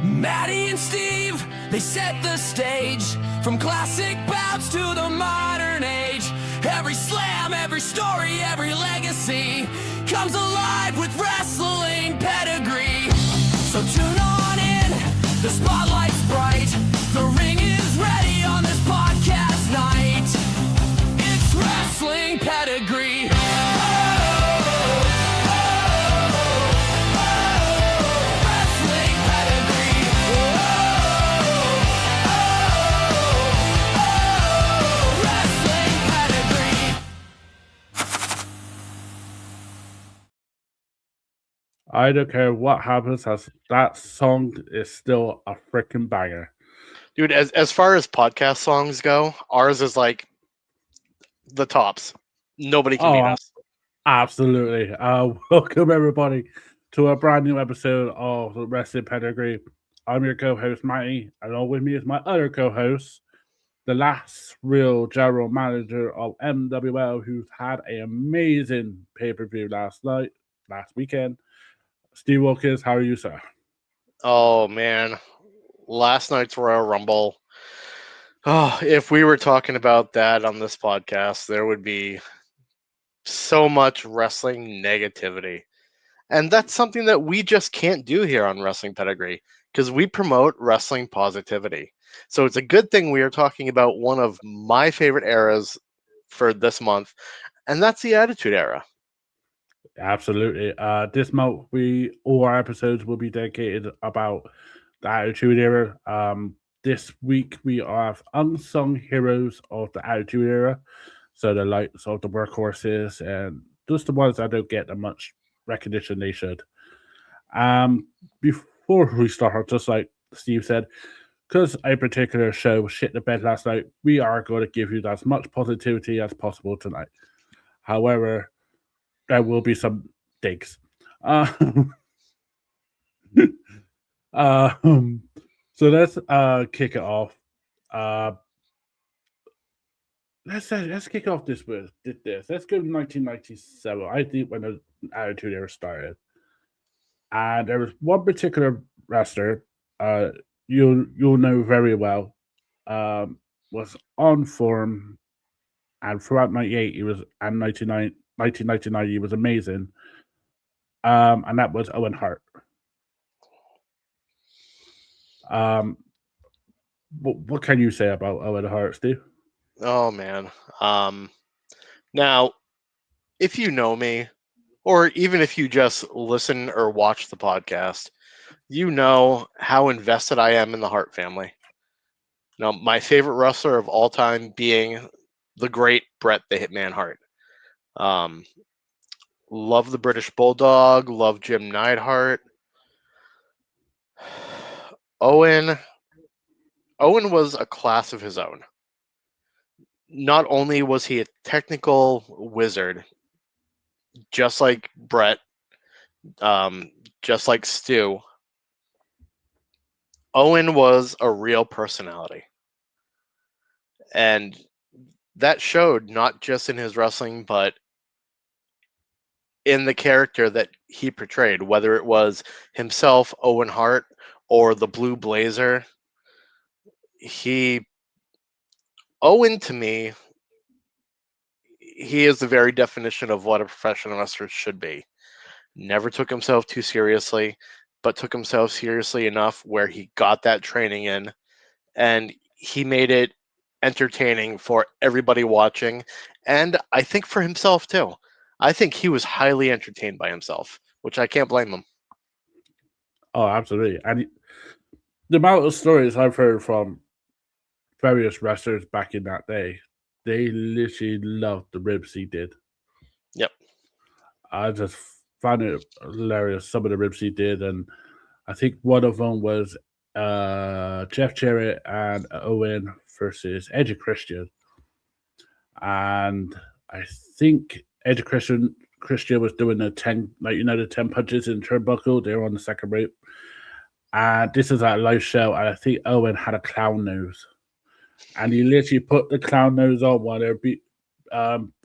Maddie and Steve, they set the stage. From classic bouts to the modern age. Every slam, every story, every legacy comes alive with wrestling pedigree. So tune on in, the spotlight's bright. The ring is ready on this podcast night. It's wrestling pedigree. I don't care what happens, as that song is still a freaking banger. Dude, as far as podcast songs go, ours is like the tops. Nobody can beat us. Absolutely. Welcome everybody to a brand new episode of the Wrestling Pedigree. I'm your co-host Matty, and along with me is my other co-host, the last real general manager of MWL, who's had an amazing pay-per-view last weekend. Steve Wilkins, how are you, sir? Oh man, last night's Royal Rumble. Oh, if we were talking about that on this podcast, there would be so much wrestling negativity. And that's something that we just can't do here on Wrestling Pedigree because we promote wrestling positivity. So it's a good thing we are talking about one of my favorite eras for this month, and that's the Attitude Era. Absolutely. This month, all our episodes will be dedicated about the Attitude Era. This week we have unsung heroes of the Attitude Era, so the likes of the workhorses and just the ones that don't get that much recognition they should. Before we start, just like Steve said, because a particular show shit the bed last night, we are going to give you as much positivity as possible tonight. However, there will be some digs. So let's kick it off. Let's kick off this with this. Let's go to 1997. I think when the Attitude Era started, and there was one particular wrestler, you'll know very well, was on form, and throughout '98 he was, and 1999 he was amazing. And that was Owen Hart. What can you say about Owen Hart, Steve? Oh man. Now, if you know me, or even if you just listen or watch the podcast, you know how invested I am in the Hart family. Now, my favorite wrestler of all time being the great Bret the Hitman Hart. Love the British Bulldog, love Jim Neidhart. Owen was a class of his own. Not only was he a technical wizard, just like Bret, just like Stu, Owen was a real personality. And that showed not just in his wrestling, but in the character that he portrayed, whether it was himself, Owen Hart, or the Blue Blazer. Owen, to me, he is the very definition of what a professional wrestler should be. Never took himself too seriously, but took himself seriously enough where he got that training in, and he made it entertaining for everybody watching, and I think for himself too. I think he was highly entertained by himself, which I can't blame him. Oh, absolutely. And the amount of stories I've heard from various wrestlers back in that day, they literally loved the ribs he did. Yep. I just found it hilarious, some of the ribs he did. And I think one of them was Jeff Jarrett and Owen versus Edge Christian. And I think Edge Christian was doing the 10, the 10 punches in turnbuckle. They were on the second rope. And this is a live show. And I think Owen had a clown nose. And he literally put the clown nose on while they were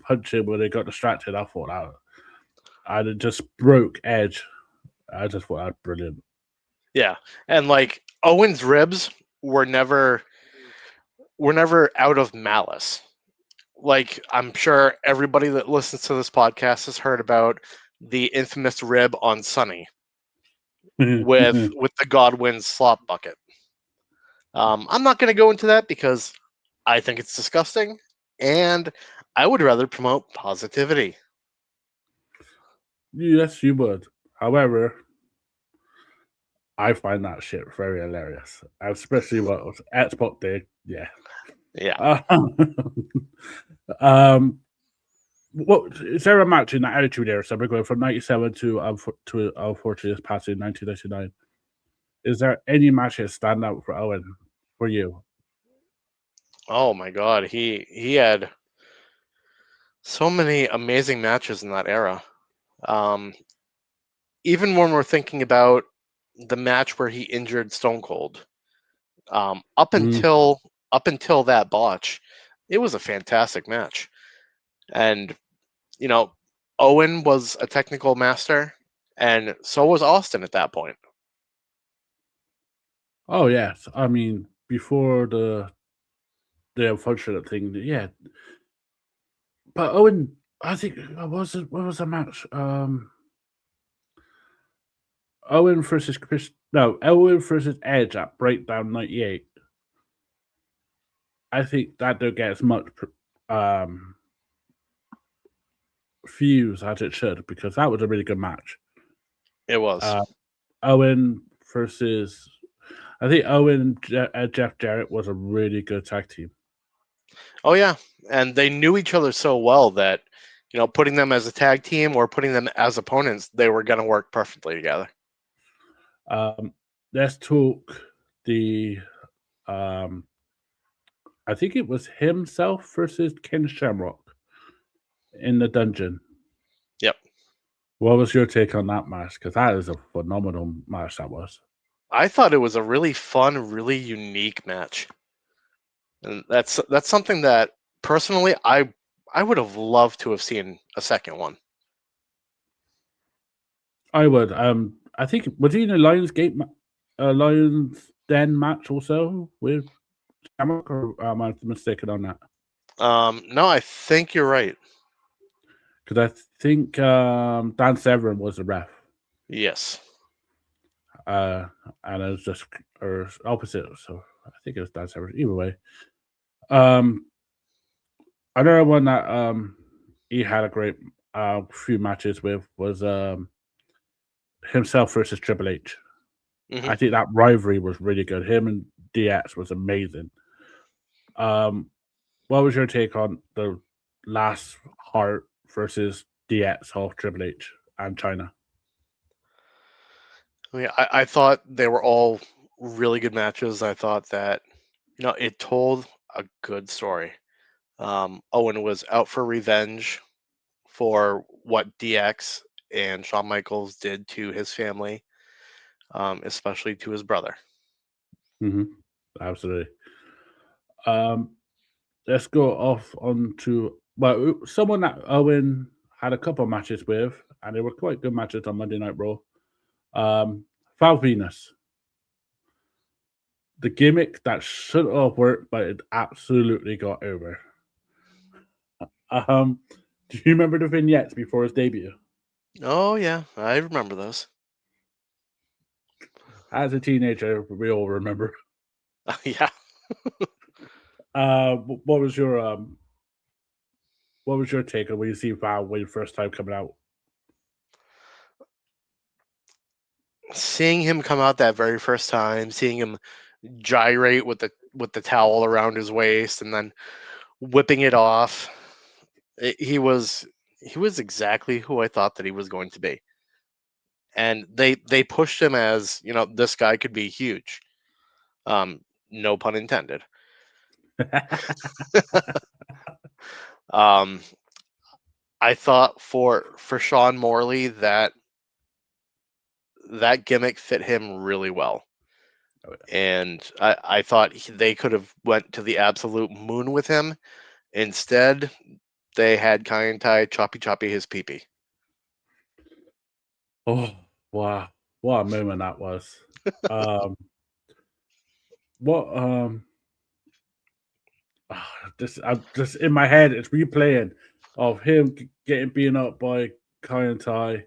punching when they got distracted. I thought that. And it just broke Edge. I just thought that was brilliant. Yeah. And like, Owen's ribs were never out of malice. Like, I'm sure everybody that listens to this podcast has heard about the infamous rib on Sunny with the Godwin slop bucket. I'm not going to go into that because I think it's disgusting, and I would rather promote positivity. Yes, you would. However, I find that shit very hilarious, especially what Xbox did. Yeah. Yeah. Um, what is there a match in that Attitude Era? So we're going from '97 to unfortunately this past in 1999. Is there any match that stand out for Owen for you? Oh my God, he had so many amazing matches in that era. Um, Even when we're thinking about the match where he injured Stone Cold, um, up Mhm. until up until that botch, it was a fantastic match. And you know, Owen was a technical master, and so was Austin at that point. Oh yes, I mean before the unfortunate thing, yeah. But Owen, I think what was the match? Owen versus Chris. No, Owen versus Edge at Breakdown '98. I think that don't get as much um, views as it should because that was a really good match. It was. Uh, Owen versus, I think Owen and Jeff Jarrett was a really good tag team. Oh yeah, and they knew each other so well that putting them as a tag team or putting them as opponents, they were going to work perfectly together. Um, let's talk the, um, I think it was himself versus Ken Shamrock in the dungeon. Yep. What was your take on that match? Because that is a phenomenal match that was. I thought it was a really fun, really unique match. And that's something that personally I would have loved to have seen a second one. I would. I think was he in a Lions Den match also with Shamrock, or am I mistaken on that? No, I think you're right. Because I think Dan Severn was the ref, Yes. uh, and it was just or opposite. So I think it was Dan Severn. Either way, um, another one that he had a great few matches with was himself versus Triple H. Hmm. I think that rivalry was really good. Him and DX was amazing. Um, what was your take on the last Hart versus DX of Triple H and China? I mean, I thought they were all really good matches. I thought that it told a good story. Owen was out for revenge for what DX and Shawn Michaels did to his family, especially to his brother. Mm-hmm. Absolutely. Um, let's go off onto someone that Owen had a couple of matches with, and they were quite good matches on Monday Night Raw. Val Venus, the gimmick that should have worked, but it absolutely got over. Um, do you remember the vignettes before his debut? Oh yeah, I remember those. As a teenager, we all remember. Yeah. What was your take on when you see Val when the first time coming out? Seeing him come out that very first time, seeing him gyrate with the towel around his waist and then whipping it off, he was exactly who I thought that he was going to be. And they pushed him as, this guy could be huge. No pun intended. Um I thought for Sean Morley that gimmick fit him really well. Oh, yeah. And I thought they could have went to the absolute moon with him. Instead, they had Kaientai choppy his peepee. Oh, wow. What a moment that was. Um, what I'm just in my head. It's replaying of him getting beaten up by Kai and Tai,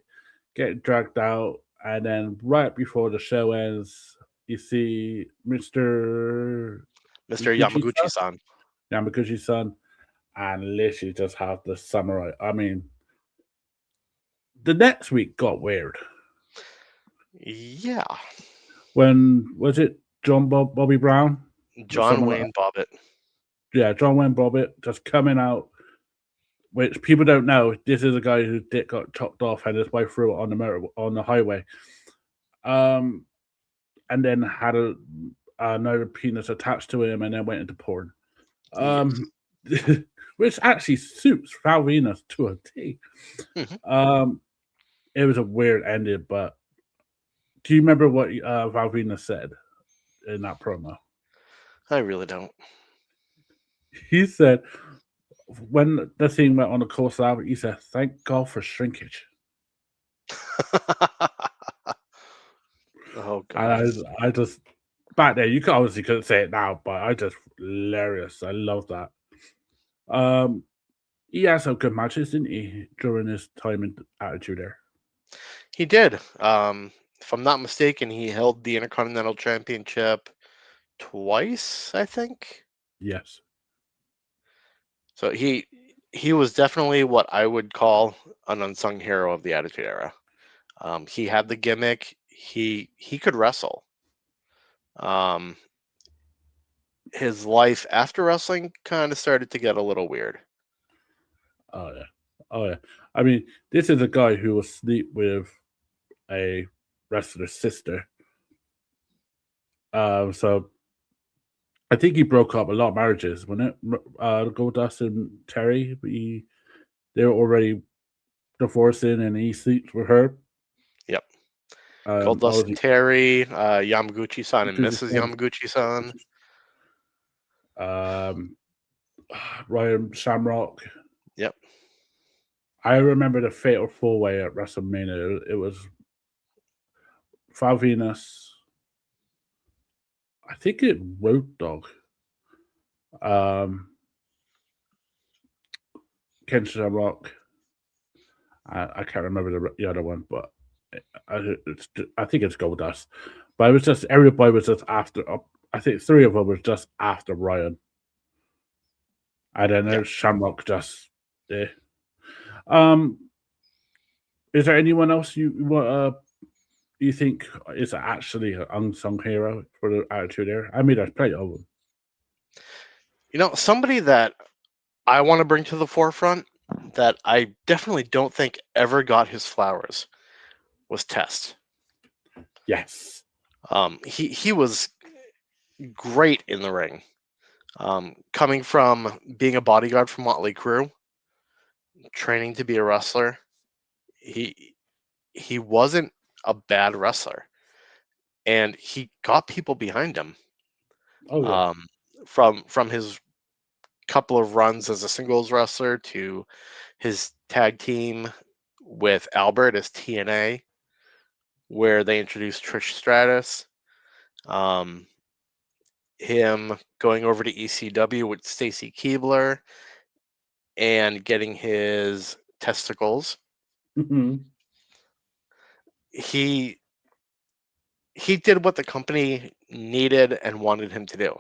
getting dragged out, and then right before the show ends, you see Mr. Mr. Yamaguchi-san, Yamaguchi-san. Yamaguchi-san, and literally just have the samurai. I mean, the next week got weird. Yeah. When was it Bobby Brown? John Wayne Bobbitt. Yeah, John Wayne Bobbitt just coming out, which people don't know. This is a guy whose dick got chopped off and his wife threw it on the highway. And then had another penis attached to him and then went into porn. Which actually suits Val Venus to a T. Mm-hmm. It was a weird ending, but do you remember what Val Venus said in that promo? I really don't. He said, when the thing went on the course out, he said, "Thank God for shrinkage." Oh God! And I just back there, you obviously couldn't say it now, but I just hilarious. I love that. He had some good matches, didn't he, during his time in Attitude Era? He did. If I'm not mistaken, he held the Intercontinental Championship twice, I think. Yes. So he was definitely what I would call an unsung hero of the Attitude Era. He had the gimmick. He could wrestle. His life after wrestling kind of started to get a little weird. Oh yeah. Oh yeah. I mean, this is a guy who will sleep with a wrestler's sister. So I think he broke up a lot of marriages, wasn't it? Goldust and Terry, they were already divorcing, and he sleeps with her. Yep. Goldust and Terry, Yamaguchi-san and Mrs. Yamaguchi-san. Ryan Shamrock. Yep. I remember the Fatal 4-Way at WrestleMania. It was Val Venus. I think it Road Dogg. Ken Shamrock. I can't remember the other one, but I think it's Goldust. But it was just everybody was just after. I think three of them was just after Ryan, and then there's Shamrock just there. Is there anyone else you think is actually an unsung hero for the Attitude Era? I mean, there's plenty of them. You know, somebody that I want to bring to the forefront that I definitely don't think ever got his flowers was Test. Yes. He was great in the ring. Coming from being a bodyguard for Motley Crue, training to be a wrestler, he wasn't a bad wrestler, and he got people behind him. Oh yeah. From his couple of runs as a singles wrestler to his tag team with Albert as TNA, where they introduced Trish Stratus. Him going over to ECW with Stacy Keibler and getting his testicles. He did what the company needed and wanted him to do.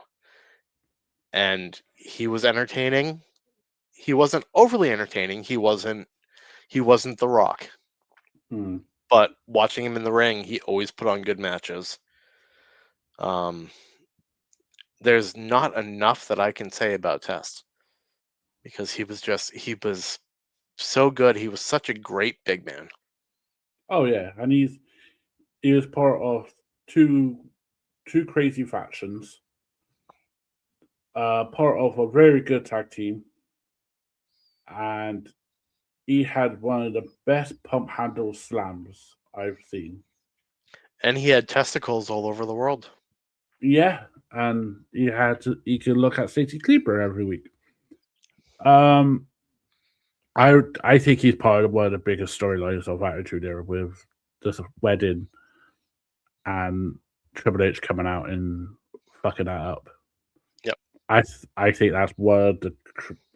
And he was entertaining. He wasn't overly entertaining. He wasn't The Rock. But watching him in the ring, he always put on good matches. There's not enough that I can say about Test because he was so good. He was such a great big man. Oh yeah, and he was part of two crazy factions. Part of a very good tag team, and he had one of the best pump handle slams I've seen. And he had testicles all over the world. Yeah, and he could look at Stacy Kleber every week. I think he's part of one of the biggest storylines of Attitude Era with this wedding and Triple H coming out in fucking that up. Yep. I think that's one of the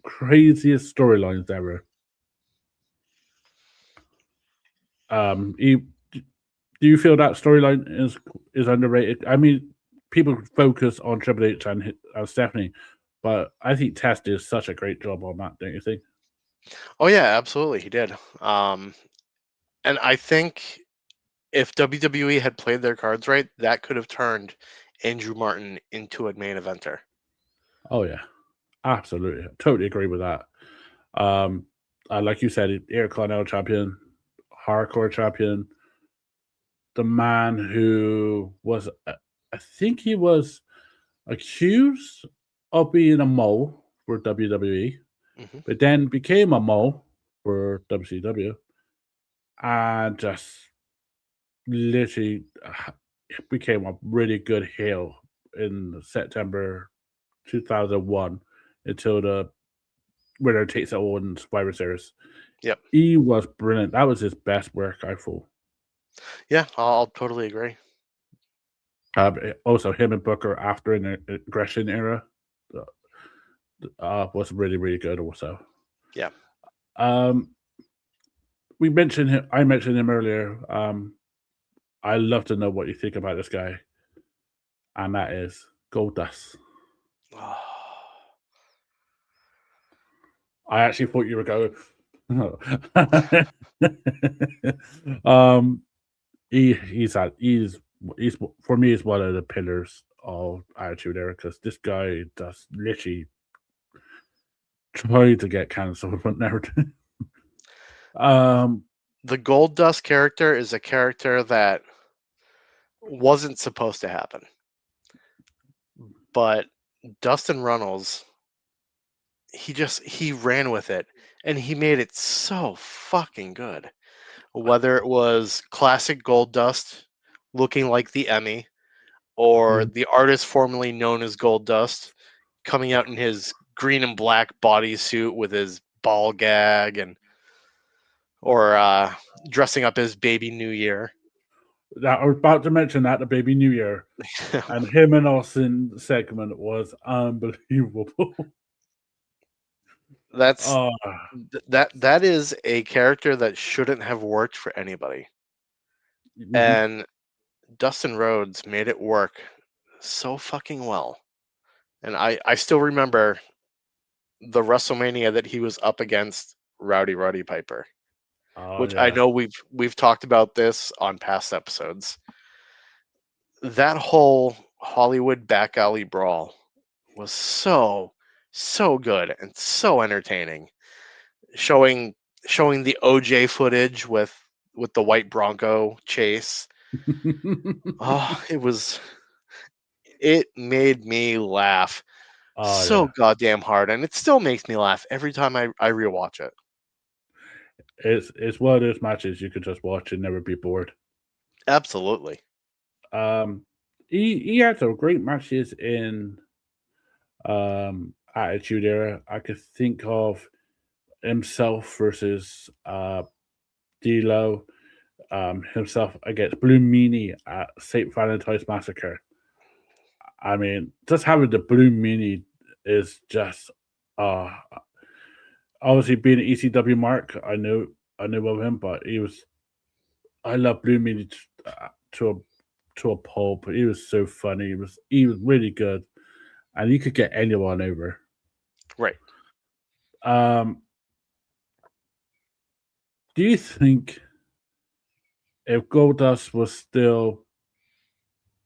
craziest storylines ever. Do you feel that storyline is underrated? I mean, people focus on Triple H and Stephanie, but I think Tess did such a great job on that. Don't you think? Oh yeah, absolutely, he did. And I think if WWE had played their cards right, that could have turned Andrew Martin into a main eventer. Oh yeah, absolutely, totally agree with that. Um, like you said, Eric Cornell champion, hardcore champion, the man who was, I think he was accused of being a mole for WWE, Hmm. but then became a mole for WCW, and just literally became a really good heel in September 2001 until the winner takes it all in Survivor Series. Yep. He was brilliant. That was his best work, I thought. Yeah, I'll totally agree. Also, him and Booker after an aggression era was really, really good. Also, Yeah. um, we mentioned him. I mentioned him earlier. I love to know what you think about this guy, and that is Goldust. I actually thought you were going. um, he's for me is one of the pillars of Attitude Era because this guy does literally try to get cancelled but never did. The Gold Dust character is a character that wasn't supposed to happen, but Dustin Runnels, he ran with it and he made it so fucking good. Whether it was classic Gold Dust looking like the Emmy, or Mhm. the artist formerly known as Gold Dust coming out in his green and black bodysuit with his ball gag, and or dressing up as Baby New Year. That I was about to mention that the Baby New Year and him and Austin segment was unbelievable. That's uh, that is a character that shouldn't have worked for anybody. mhm. And Dustin Rhodes made it work so fucking well. And I still remember the WrestleMania that he was up against Roddy Piper, Oh which I yeah. know we've talked about this on past episodes. That whole Hollywood back alley brawl was so good and so entertaining. Showing showing the OJ footage with the white Bronco chase. Oh, it made me laugh Oh so yeah. goddamn hard, and it still makes me laugh every time I rewatch it. It's one of those matches you could just watch and never be bored. Absolutely. Um, he had some great matches in Attitude Era. I could think of himself versus D'Lo, himself against Blue Meanie at St. Valentine's Massacre. I mean, just having the Blue Meanie is just uh obviously being an ECW mark. I knew of him, but he was I love Blue Meanie to a pulp. He was so funny. He was really good, and he could get anyone over. Right. Um, do you think if Goldust was still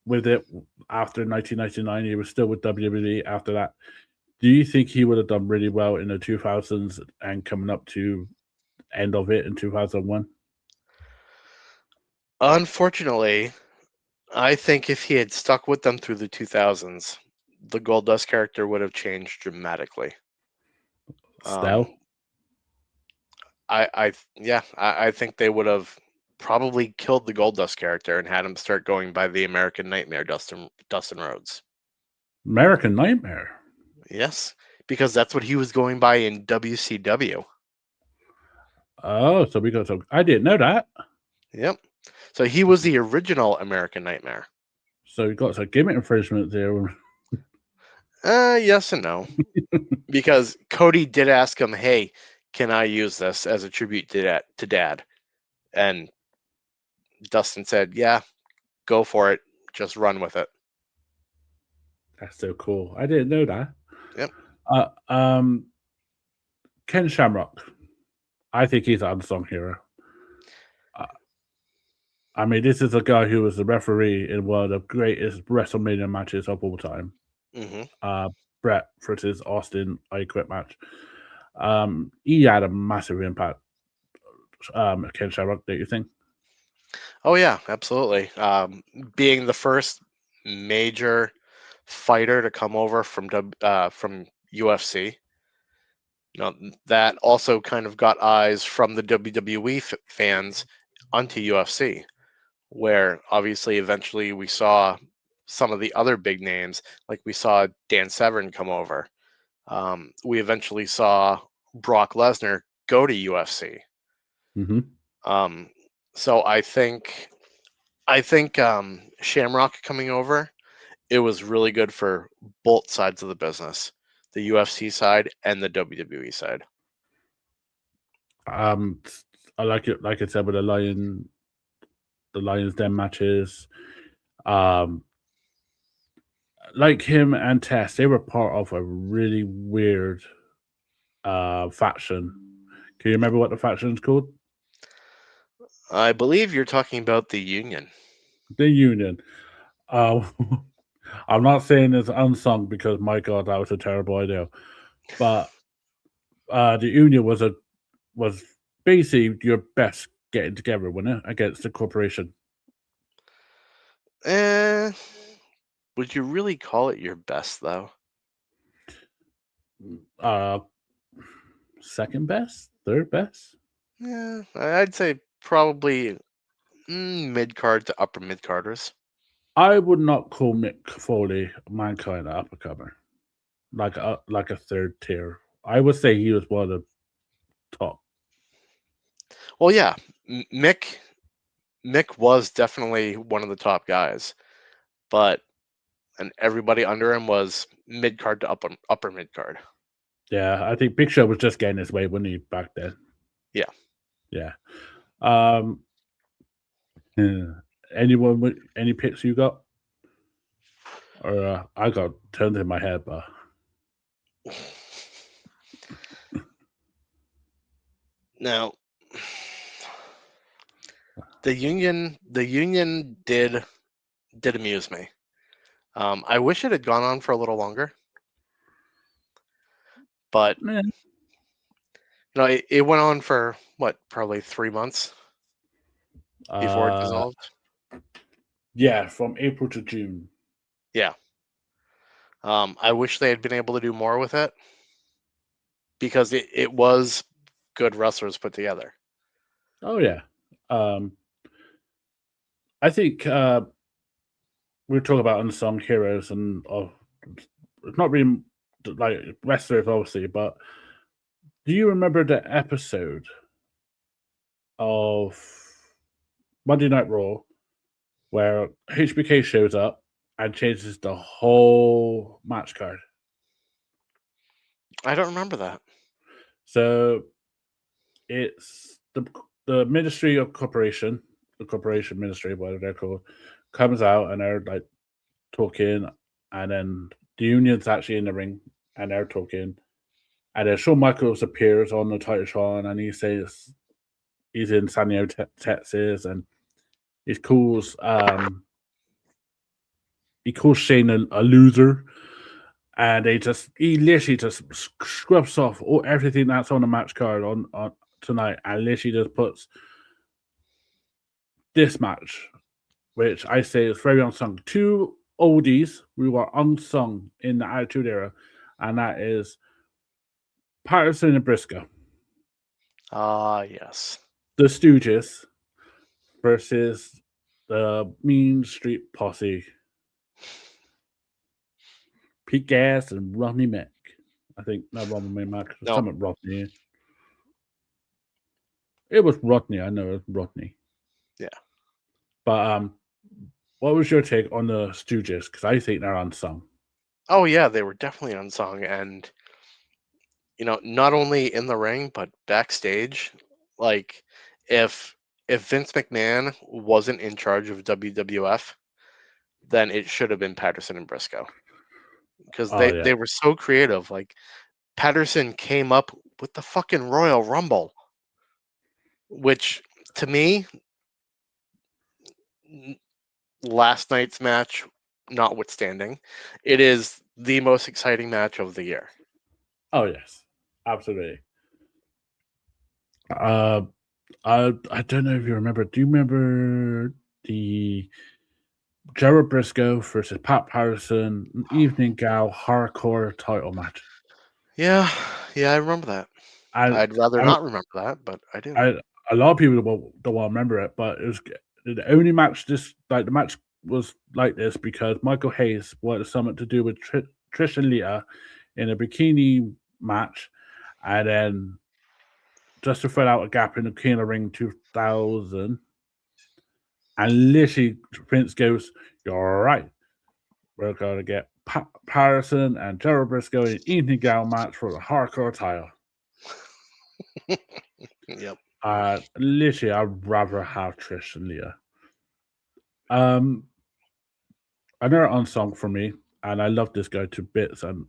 with it after 1999, he was still with WWE after that? Do you think he would have done really well in the 2000s and coming up to end of it in 2001? Unfortunately, I think if he had stuck with them through the 2000s, the Goldust character would have changed dramatically. Um, Still, I think they would have probably killed the Goldust character and had him start going by the American Nightmare Dustin Rhodes. American Nightmare. Yes, because that's what he was going by in WCW. Oh, so we got some. I didn't know that. Yep. So he was the original American Nightmare. So we got some gimmick infringement there. Yes and no. Because Cody did ask him, "Hey, can I use this as a tribute to Dad?" And Dustin said, "Yeah, go for it. Just run with it." That's so cool. I didn't know that. Yep. Uh, um, Ken Shamrock. I think he's an unsung hero. I mean, this is a guy who was the referee in one of the greatest WrestleMania matches of all time. Hmm. Brett versus Austin I Quit match. He had a massive impact. Ken Shamrock, don't you think? Oh yeah, absolutely. Being the first major fighter to come over from UFC, that also kind of got eyes from the WWE fans onto UFC, where obviously eventually we saw some of the other big names, like we saw Dan Severn come over. We eventually saw Brock Lesnar go to UFC. Mm-hmm. Um, so I think Shamrock coming over, it was really good for both sides of the business, the UFC side and the WWE side. Um, I like it. Like I said, with the Lions Den matches. Um, like him and Tess, they were part of a really weird faction. Can you remember what the faction's called? I believe you're talking about the Union. The Union. Uh, I'm not saying it's unsung because my God, that was a terrible idea. But the Union was basically your best getting together, wasn't it, against the corporation? Eh, would you really call it your best though? Uh, second best, third best. Yeah, I'd say probably mid card to upper mid carders. I would not call Mick Foley mankind an uppercomer, like a third tier. I would say he was one of the top. Well, yeah, Mick was definitely one of the top guys, but and everybody under him was mid card to upper mid card. Yeah, I think Big Show was just getting his way, wasn't he, back then? Yeah. Yeah. Um, yeah. Anyone with any picks you got? Or I got turned in my head, but Now, the Union did amuse me. I wish it had gone on for a little longer, but yeah. it went on for what, probably 3 months before it Uh, dissolved. yeah, from April to June. Yeah. I wish they had been able to do more with it because it was good wrestlers put together. Oh yeah. Um, I think we talk about unsung heroes and it's not really like wrestlers, obviously, but do you remember the episode of Monday Night Raw where HBK shows up and changes the whole match card? I don't remember that. So it's the Ministry of Corporation, the Corporation Ministry, whatever they're called, comes out and they're like talking, and then the Union's actually in the ring and they're talking, and then Shawn Michaels appears on the Titantron and he says he's in San Diego, Texas, and he calls Shane a loser, and he literally just scrubs off everything that's on the match card on tonight, and literally just puts this match, which I say is very unsung. Two oldies who were unsung in the Attitude Era, and that is Patterson and Briscoe, Ah, yes. the Stooges versus the Mean Street Posse, Pete Gas and Rodney Mack. I think not Rodney Mack, No, something Rodney. It was Rodney. I know it was Rodney. yeah. But what was your take on the Stooges? Because I think they're unsung. Oh yeah, they were definitely unsung, and not only in the ring but backstage. Like, if Vince McMahon wasn't in charge of WWF, then it should have been Patterson and Briscoe, because Oh yeah. they were so creative. Like, Patterson came up with the fucking Royal Rumble, which, to me, n- last night's match notwithstanding, it is the most exciting match of the year. Oh yes. Absolutely. Uh, I don't know if you remember. Do you remember the Gerald Briscoe versus Pat Patterson Evening Gal Hardcore title match? Yeah, yeah, I remember that. I, I'd rather I, not remember that, but I do. I a lot of people don't want to remember it, but it was the only match. The match was like this because Michael Hayes wanted something to do with Trish and Lita in a bikini match, and then just to fill out a gap in the King of Ring 2000. And literally, Prince goes, "You're right. We're going to get Patterson and Gerald Briscoe in an evening gown match for the hardcore title." Yep. Literally, I'd rather have Trish and Leah. Um, Another unsung for me, and I love this guy to bits, and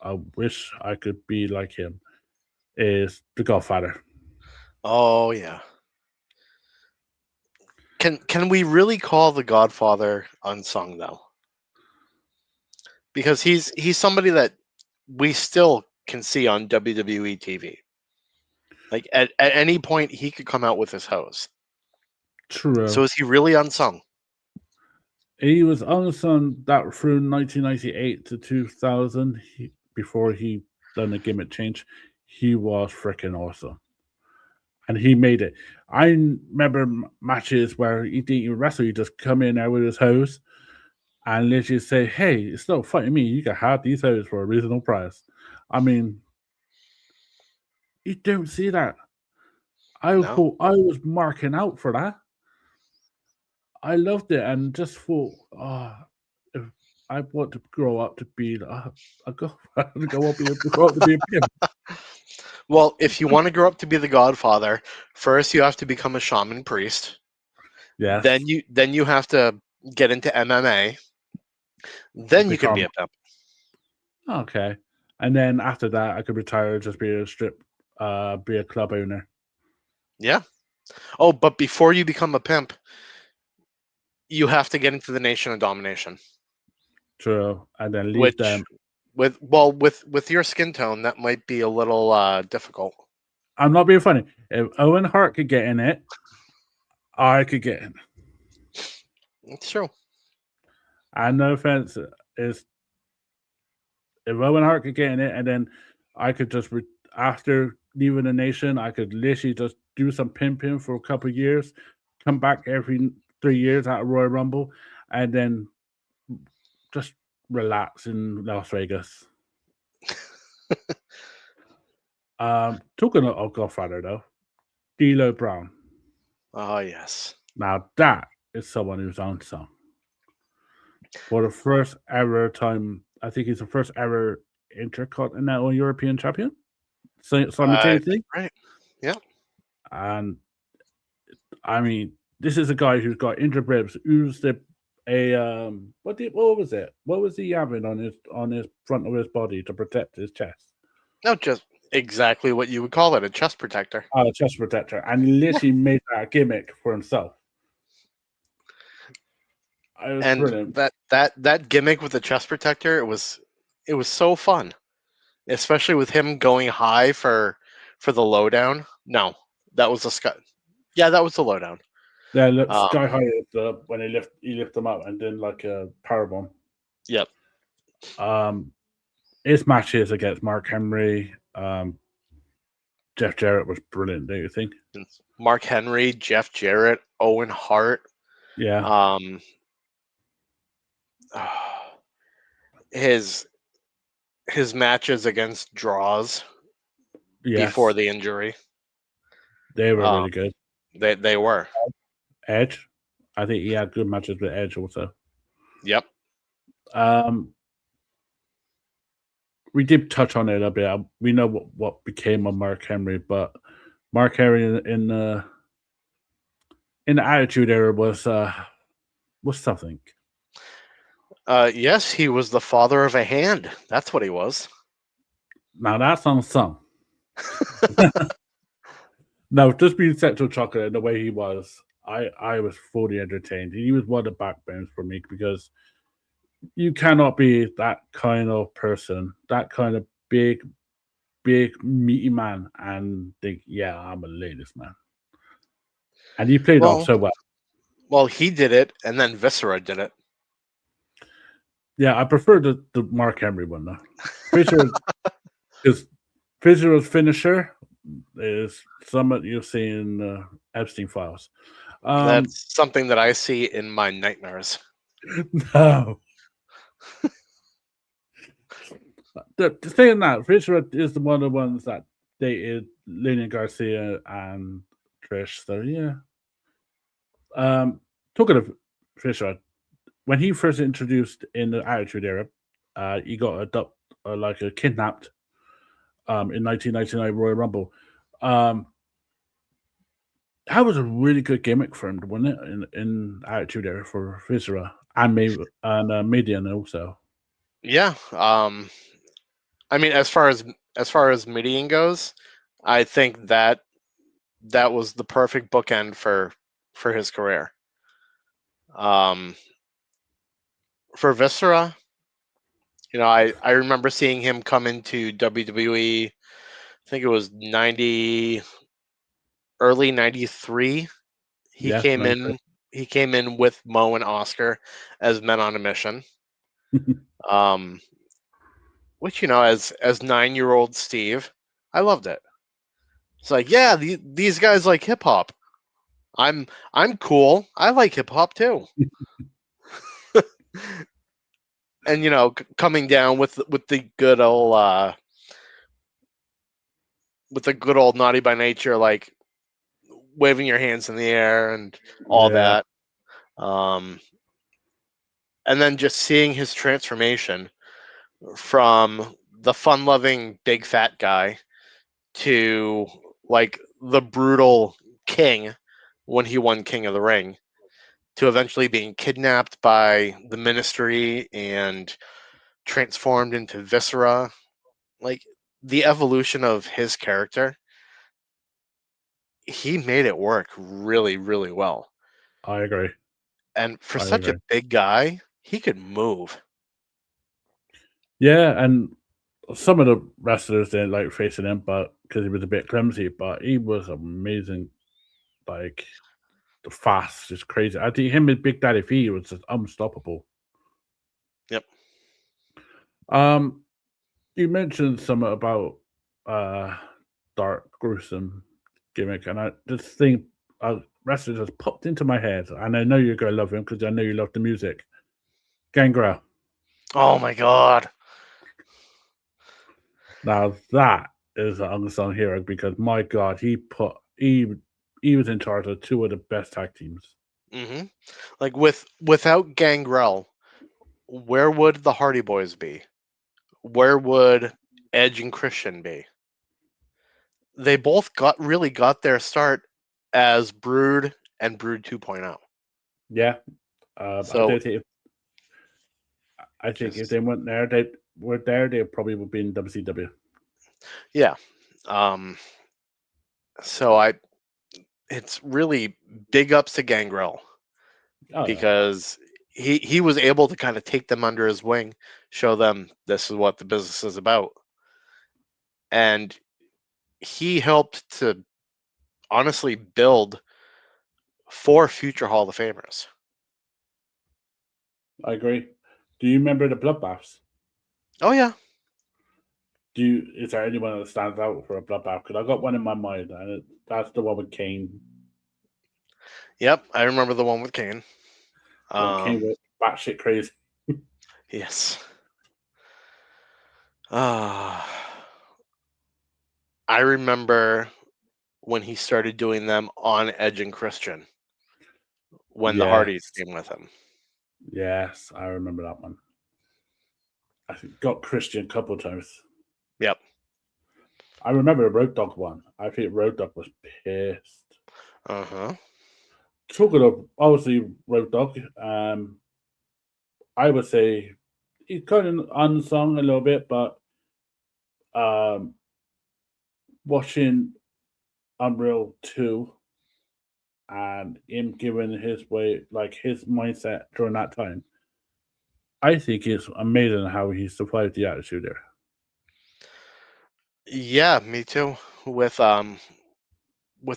I wish I could be like him, is the Godfather. Oh yeah. Can we really call the Godfather unsung though? Because he's somebody that we still can see on WWE TV. Like, at any point he could come out with his hose. So True. is he really unsung? He was unsung that through 1998 to 2000, before he done the gimmick change. He was freaking awesome. And he made it. I remember matches where he didn't even wrestle. He just come in there with his hose and literally say, "Hey, it's not fighting me. You can have these hose for a reasonable price." I mean, you don't see that. No. I was marking out for that. I loved it and just thought, oh, if I want to grow up to be a go, grow up to be a pimp. Well, if you want to grow up to be the Godfather, first you have to become a shaman priest. Yes, Then you have to get into MMA. Then you can be become a pimp. okay. And then after that, I could retire, just be a club owner. Yeah. Oh, but before you become a pimp, you have to get into the Nation of Domination, True, and then leave which, them. with your skin tone, that might be a little difficult. I'm not being funny. If Owen Hart could get in it, I could get in. It's true. And no offense, is if Owen Hart could get in it, and then I could just after leaving the nation, I could literally just do some pimping for a couple of years, come back every 3 years at a Royal Rumble, and then just relax in Las Vegas. Talking of Godfather though, D'Lo Brown. Oh yes. Now that is someone who's unsung. For the first ever time, I think he's the first ever intercontinental European champion I think simultaneously. right. Yeah. And I mean, this is a guy who's got injured ribs, who's what was it? What was he having on his front of his body to protect his chest? No, just exactly what you would call it, a chest protector. A chest protector, and he Yeah. literally made that a gimmick for himself. It was And brilliant. that gimmick with the chest protector, it was so fun, especially with him going high for the lowdown. No, that was a sky. Yeah, that was the lowdown. Yeah, look, Um, Sky High when he lift them up and then like a powerbomb. yep. His matches against Mark Henry, Jeff Jarrett was brilliant. Do you think? Mark Henry, Jeff Jarrett, Owen Hart. Yeah. Um, his matches against draws before Yes, the injury. they were Um, really good. they were. Edge, I think he had good matches with Edge also. Yep. Um, we did touch on it a bit. We know what became of Mark Henry, but Mark Henry in the Attitude Era was something. Yes, he was the father of a hand. That's what he was. Now that's unsung. No, just being Central Chocolate and the way he was, I was fully entertained. He was one of the backbones for me because you cannot be that kind of person, that kind of big meaty man, and think, yeah, I'm a ladies man. And he played off Well, so well. well, he did it, and then Viscera did it. Yeah, I prefer the Mark Henry one though. Fisher is Fisher's finisher is something you'll see in Epstein files. Um, That's something that I see in my nightmares. no, the thing is that Fisher is the one of the ones that dated Lillian Garcia and Trish. So yeah. Talking of Fisher, when he first introduced in the Attitude Era, he got kidnapped in 1999 Royal Rumble. Um, that was a really good gimmick for him, wasn't it? In Attitude Era for Viscera and Midian also. Yeah. I mean, as far as Midian goes, I think that was the perfect bookend for his career. Um, for Viscera, I remember seeing him come into WWE. I think it was 90, early 93. He Yes, came 93. in. He came in with Mo and Oscar as men on a mission. Um, which as 9-year-old Steve, I loved it. It's like, yeah, these guys like hip hop. I'm cool. I like hip hop too. And coming down with the good old naughty by nature, like waving your hands in the air and all Yeah, that. Um, and then just seeing his transformation from the fun-loving big fat guy to like the brutal king when he won King of the Ring, to eventually being kidnapped by the Ministry and transformed into Viscera. Like the evolution of his character, he made it work really, really well. I agree. And for I such a agree. big guy, he could move. Yeah, and some of the wrestlers didn't like facing him, but because he was a bit clumsy, but he was amazing. Like fast, just crazy. I think him and Big Daddy V was just unstoppable. Yep. Um, you mentioned something about uh dark, gruesome gimmick, and I just think wrestler just popped into my head, and I know you're gonna love him because I know you love the music. Gangrel. Oh my god. Now that is an unsung hero because my God, he was in charge of two of the best tag teams. hmm Like without Gangrel, where would the Hardy Boys be? Where would Edge and Christian be? They both got their start as Brood and Brood 2.0. Yeah, I So do think. I think if just they went there, they were there. They probably would be in WCW. yeah. Um so I it's really big ups to Gangrel Oh yeah, because he was able to kind of take them under his wing, show them this is what the business is about. And he helped to honestly build 4 future Hall of Famers. I agree. Do you remember the bloodbaths? Oh yeah. Is there anyone that stands out for a bloodbath? Because I got one in my mind, and that's the one with Kane. Yep, I remember the one with Kane. When Kane Um went batshit crazy. yes. Uh, I remember when he started doing them on Edge and Christian when the Hardys Yes, came with him. yes, I remember that one. I think got Christian a couple of times. Yep. I remember the Road Dogg one. I think Road Dogg was pissed. Uh-huh. Talking of obviously Road Dogg, I would say he's kind of unsung a little bit, but um, watching Unreal 2 and him giving his way, like his mindset during that time, I think it's amazing how he survived the Attitude Era. Yeah, me too. With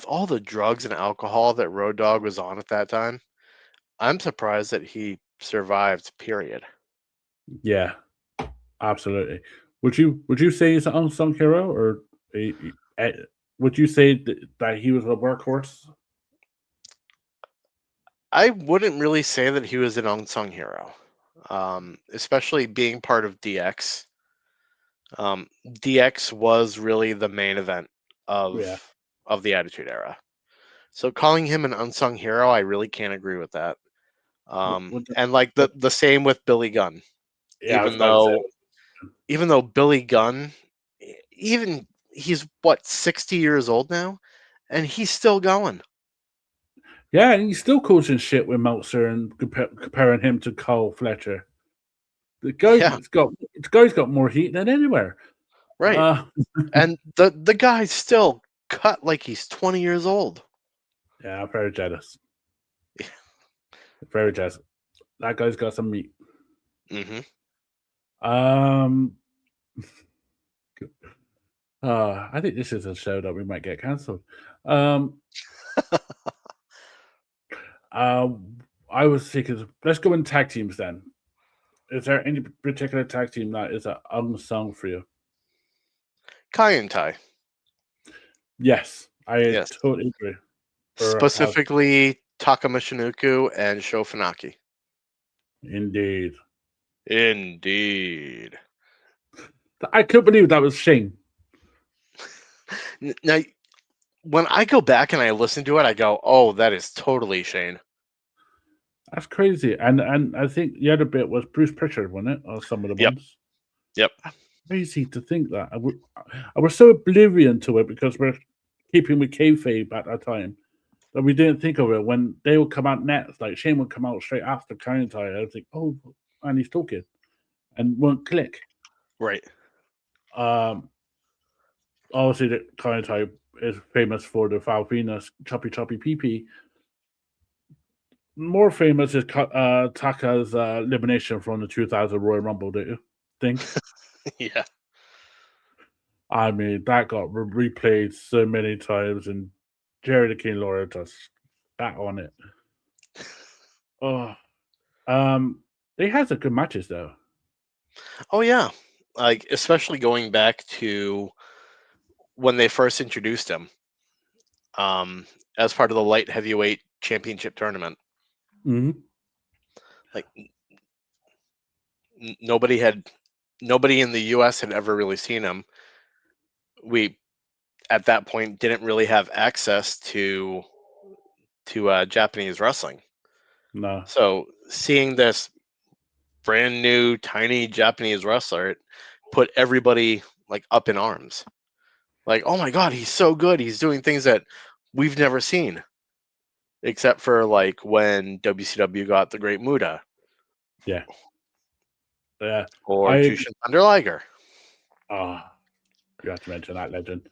all the drugs and alcohol that Road Dogg was on at that time, I'm surprised that he survived, period. Yeah, absolutely. Would you say he's an unsung hero, or would you say that he was a workhorse? I wouldn't really say that he was an unsung hero, especially being part of DX. DX was really the main event of Yeah. of the Attitude Era. So calling him an unsung hero, I really can't agree with that. Would, And like would, the same with Billy Gunn, yeah, I was even about to say. though even though Billy Gunn, even he's what 60 years old now, and he's still going. Yeah, and he's still causing shit with Meltzer and comparing him to Cole Fletcher. The Yeah, guy's got more heat than anywhere. right. Uh, And the guy's still cut like he's 20 years old. yeah, I'm very jealous. Very jealous. That guy's got some meat. Hmm. Um, I think this is a show that we might get cancelled. Um, uh, I was thinking, let's go in tag teams then. Is there any particular tag team that is an unsung for you? Kai and Tai, Yes, I yes. totally agree. Or have Specifically Takama Shinuku and Sho Funaki. indeed. Indeed. I couldn't believe that was Shane. Now, when I go back and I listen to it, I go, "Oh, that is totally Shane." That's crazy. And I think the other bit was Bruce Pritchard, wasn't it? Or some of the Yep. ones. Yep. Crazy to think that. I was so oblivion to it because we're keeping with kayfabe at that time that we didn't think of it when they would come out next. Like Shane would come out straight after Kanye. I was like, oh, and he's talking, and won't click. Right. Um, Obviously, the Kanye is famous for the Foul Venus choppy choppy pee pee. More famous is Taka's elimination from the 2000 Royal Rumble. Do you think? Yeah. I mean, that got replayed so many times, and Jerry the King Lawler just spat on it. Oh, they had some good matches though. Oh yeah. Like especially going back to when they first introduced him, um, as part of the light heavyweight championship tournament. Mm-hmm. Like nobody in the U.S. had ever really seen him. We at that point didn't really have access to Japanese wrestling. No, So seeing this brand new tiny Japanese wrestler, it put everybody like up in arms. Like, oh my god, he's so good. He's doing things that we've never seen, except for like when WCW got the Great Muda yeah, yeah. or I Jushin Thunder Liger. ah, you have to mention that legend.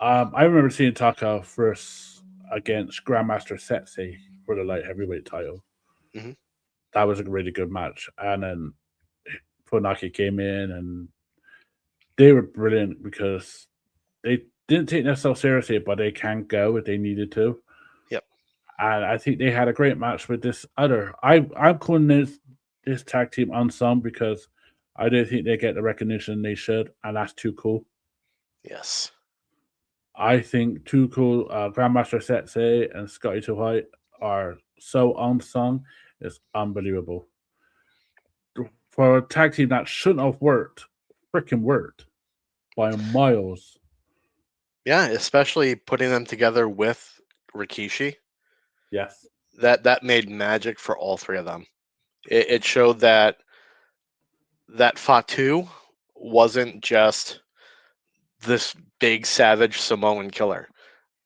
I remember seeing Taka first against Grandmaster Setsei for the light heavyweight title. Hmm. That was a really good match, and then Funaki came in, and they were brilliant because they didn't take themselves seriously, but they can go if they needed to. Yep. And I think they had a great match with this other. I'm calling this tag team unsung because I don't think they get the recognition they should, and that's too cool. Yes. I think Too Cool, Grandmaster Setsei, and Scotty Too White are so unsung. It's unbelievable. For a tag team that shouldn't have worked, freaking worked by miles. Yeah, especially putting them together with Rikishi. Yes. That made magic for all three of them. It showed that Fatu wasn't just this big savage Samoan killer.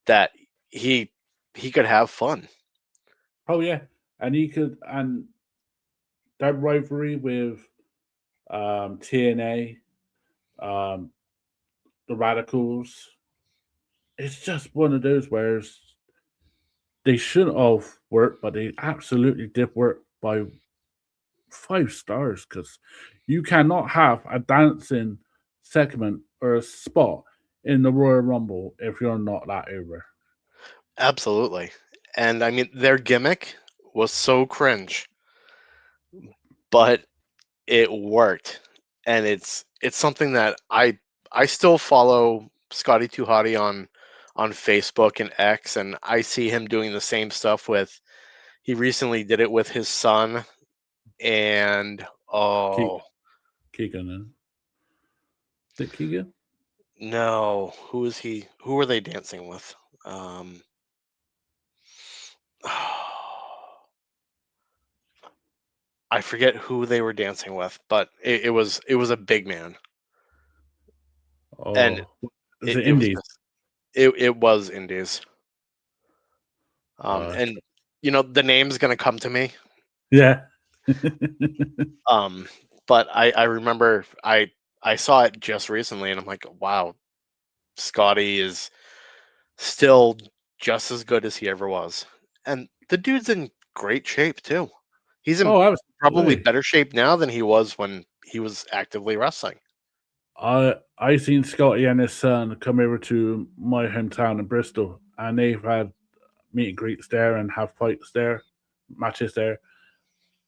That he he could have fun. Oh yeah, and he could, and that rivalry with TNA, um, the Radicals. It's just one of those where they shouldn't have worked, but they absolutely did work by 5 stars because you cannot have a dancing segment or a spot in the Royal Rumble if you're not that over. Absolutely. And I mean, their gimmick was so cringe, but it worked. And it's something that I still follow Scotty Too Hottie on Facebook and X, and I see him doing the same stuff with. He recently did it with his son, and Ke- oh Keegan, is it Keegan? no, who is he? Who are they dancing with? Um, I forget who they were dancing with, but it was a big man, and Oh, is it, it it was Indies? just it was Indies. Uh, And the name's gonna come to me. yeah. Um, but I remember I saw it just recently, and I'm like, wow, Scotty is still just as good as he ever was, and the dude's in great shape too. He's in Oh, probably absolutely. better shape now than he was when he was actively wrestling. I seen Scotty and his son come over to my hometown in Bristol, and they've had meet and greets there and have fights there, matches there.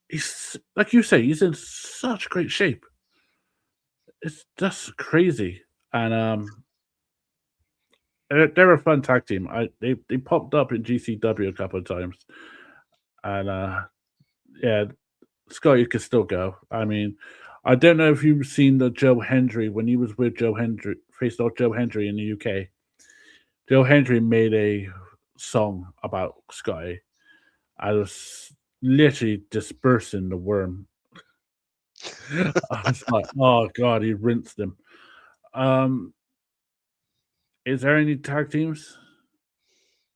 He's like you say, he's in such great shape. It's just crazy, and they're a fun tag team. They popped up in GCW a couple of times, and yeah, Scotty could still go. I mean, I don't know if you've seen the Joe Hendry when he was with Joe Hendry, faced off Joe Hendry in the UK. Joe Hendry made a song about Scotty. I was literally dispersing the worm. I was like, oh god, he rinsed him. Um, is there any tag teams?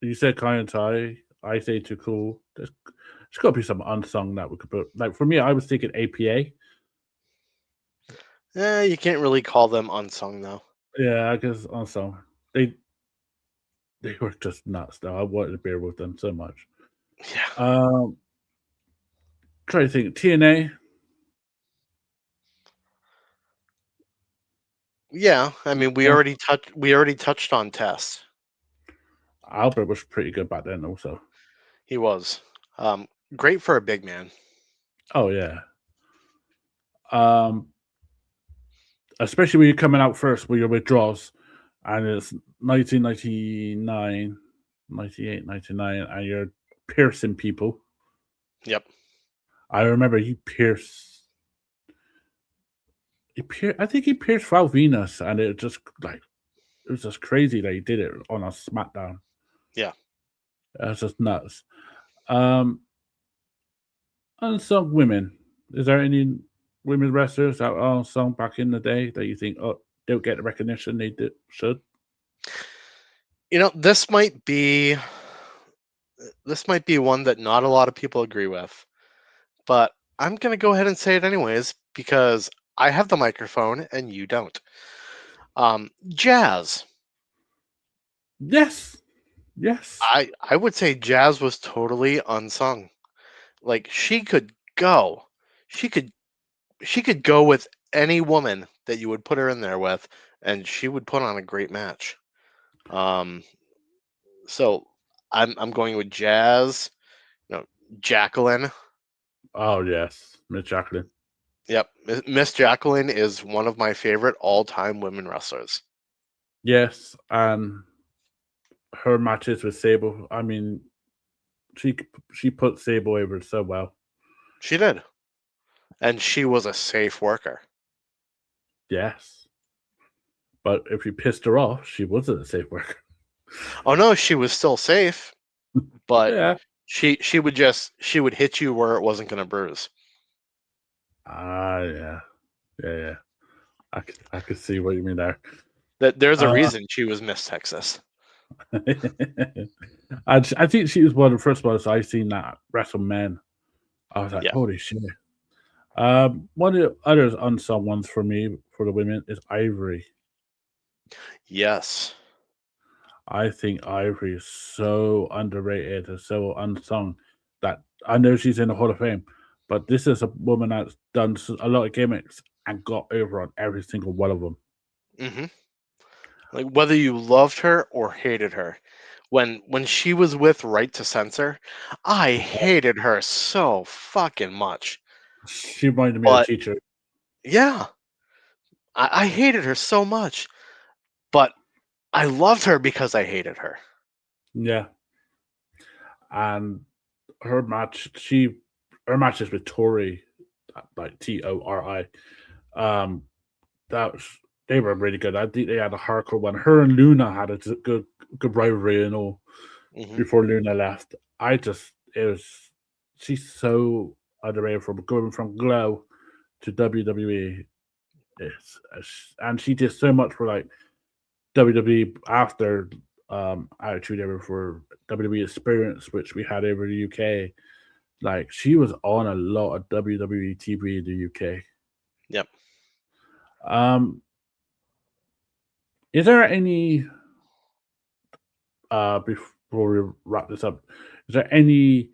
You said Kai and Tai. I say too cool. There's got to be some unsung that we could put. Like for me, I was thinking APA. You can't really call them unsung though. Yeah, because unsung. They they were just nuts though. I wanted to beer with them so much. Yeah, Um, try to think. TNA. yeah. I mean, we Yeah, already touched on Test. Albert was pretty good back then, also. He was um, great for a big man. Oh yeah. Um, especially when you're coming out first with your withdrawals, and it's 1999, 98, 99, and you're piercing people. Yep. I remember I think he pierced Val Venus, and it was just crazy that he did it on a SmackDown. Yeah. That's just nuts. Um, unsung women. Is there any women wrestlers that are unsung back in the day that you think, oh, they'll get the recognition they should? This might be one that not a lot of people agree with, but I'm gonna go ahead and say it anyways because I have the microphone and you don't. Jazz. Yes, yes. I would say Jazz was totally unsung. Like she could she could go with any woman that you would put her in there with, and she would put on a great match. Um, so I'm going with Jazz. No, Jacqueline. Oh yes, Miss Jacqueline. Yep, Miss Jacqueline is one of my favorite all-time women wrestlers. Yes, and her matches with Sable. I mean, she she put Sable over so well. She did, and she was a safe worker. Yes, but if you pissed her off, she wasn't a safe worker. Oh no, she was still safe, but Yeah. she would hit you where it wasn't going to bruise. Ah, yeah, yeah, yeah. I could see what you mean there. That there's a Uh, reason she was Miss Texas. I think she was one of the first ones I seen that wrestle men. I was like, Yeah. holy shit. One of the others unsung ones for me for the women is Ivory. Yes. I think Ivory is so underrated and so unsung that I know she's in the Hall of Fame, but this is a woman that's done a lot of gimmicks and got over on every single one of them. Hmm. Like whether you loved her or hated her, when she was with Right to Censor, I hated her so fucking much. She reminded me of a But teacher. yeah, I hated her so much. But I loved her because I hated her. Yeah, and her match, her matches with Tori, like Tori, um, that was, they were really good. I think they had a hardcore one. Her and Luna had a good rivalry, Hmm. before Luna left. It was she's so underrated from going from Glow to WWE. And she did so much for like WWE after Attitude Era for WWE Experience, which we had over the UK. Like she was on a lot of WWE TV in the UK. Yep. Um, is there any before we wrap this up? Is there any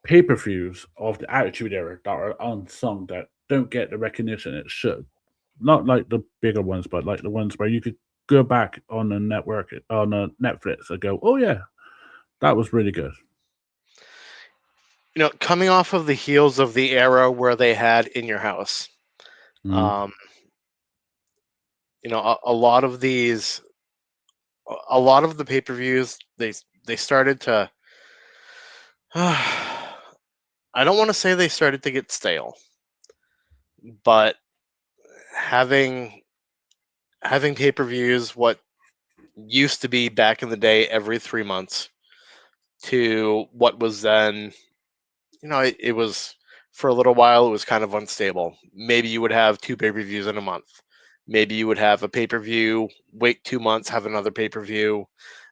pay-per-views of the Attitude Era that are unsung that don't get the recognition it should? Not like the bigger ones, but like the ones where you could go back on the network on a Netflix and go, "Oh yeah, that was really good." Coming off of the heels of the era where they had In Your House, Mm. um, a lot of a lot of the pay-per-views, they started to. I don't want to say they started to get stale, but having pay-per-views what used to be back in the day every 3 months to what was then, it was, for a little while it was kind of unstable. Maybe you would have two pay-per-views in a month. Maybe you would have a pay-per-view, wait 2 months, have another pay-per-view.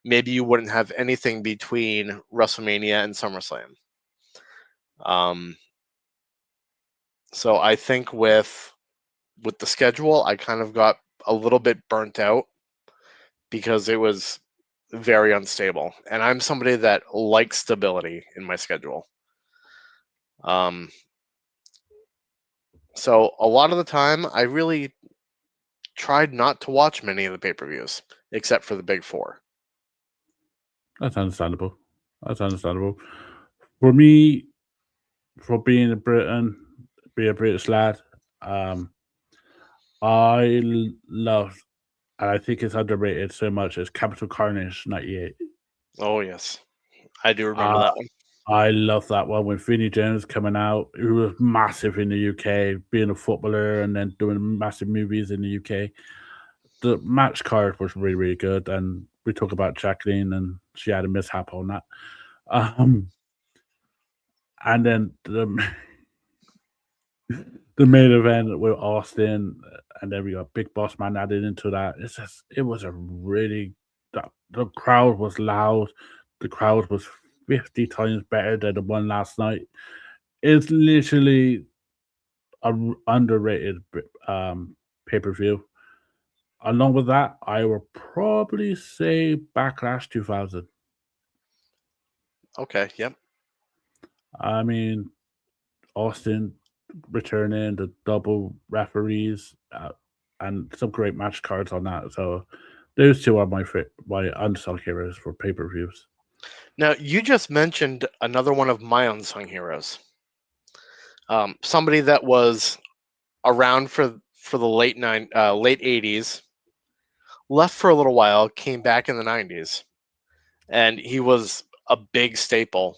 Maybe you wouldn't have anything between WrestleMania and SummerSlam. Um, so I think with the schedule, I kind of got a little bit burnt out because it was very unstable. And I'm somebody that likes stability in my schedule. Um, so a lot of the time, I really tried not to watch many of the pay-per-views except for the big four. That's understandable. That's understandable. For me, for being a Briton, be a British lad, um, love, and I think it's underrated so much as Capital Carnage '98. Oh yes, I do remember Uh, that one. I love that one with Vinnie Jones coming out, who was massive in the UK, being a footballer and then doing massive movies in the UK. The match card was really, really good, and we talk about Jacqueline, and she had a mishap on that. Um, and then the main event with Austin, and then we got Big Boss Man added into that. It was a really the crowd was loud. The crowd was 50 times better than the one last night. It's literally a underrated pay per view. Along with that, I will probably say Backlash 2000. Okay, yep. I mean, Austin returning the double referees and some great match cards on that. So those two are my unsung heroes for pay per views. Now you just mentioned another one of my unsung heroes. Somebody that was around for the late '80s, left for a little while, came back in the '90s, and he was a big staple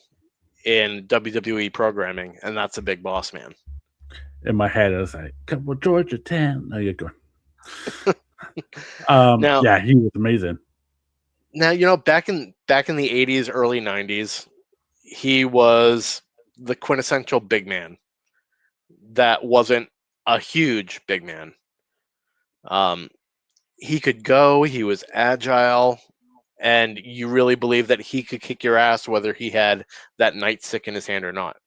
in WWE programming, and that's a Big Boss Man. In my head, I was like, "Come on, Georgia 10." There you go. Now, Yeah, he was amazing. back in the '80s, early '90s, he was the quintessential big man that wasn't a huge big man. Um, he could go. He was agile, and you really believe that he could kick your ass whether he had that nightstick in his hand or not.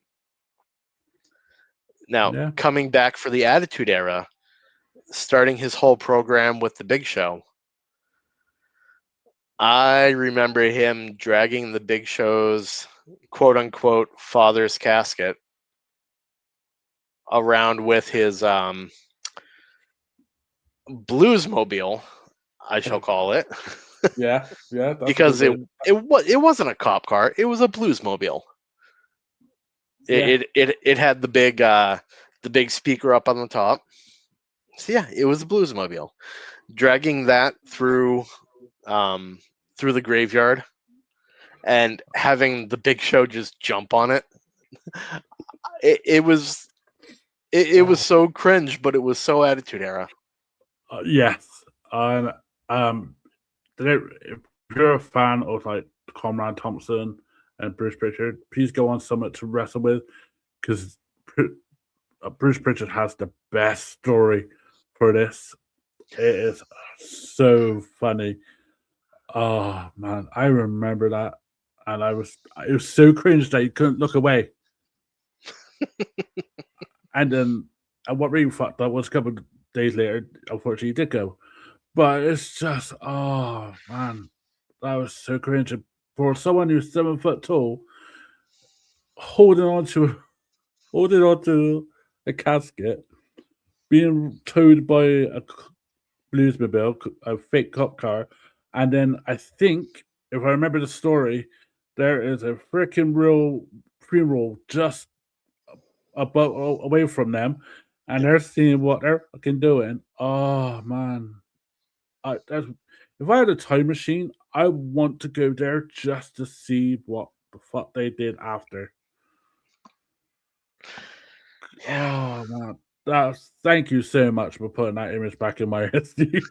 Now, Yeah. coming back for the Attitude Era, starting his whole program with the Big Show, I remember him dragging the Big Show's quote unquote father's casket around with his bluesmobile, I shall call it, Yeah. That's a because good name. it wasn't a cop car, it was a bluesmobile. Yeah. It had the big speaker up on the top. So yeah, it was a bluesmobile. Dragging that through the graveyard and having the Big Show just jump on it. It was it was so cringe, but it was so Attitude Era. Yes. And if you're a fan of like Conrad Thompson and Bruce Pritchard, please go on Summit to wrestle with, because Bruce Pritchard has the best story for this. It is so funny. Oh man, I remember that, and it was so cringe that you couldn't look away. And then, and what really fucked up was a couple of days later, unfortunately, he did go. But it's just, oh man, that was so cringe for someone who's 7 foot tall, holding on to a casket, being towed by a bluesmobile, a fake cop car, and then I think, if I remember the story, there is a freaking real funeral just above away from them, and they're seeing what they're fucking doing. Oh man, if I had a time machine, I want to go there just to see what the fuck they did after. Oh man, thank you so much for putting that image back in my head, Steve.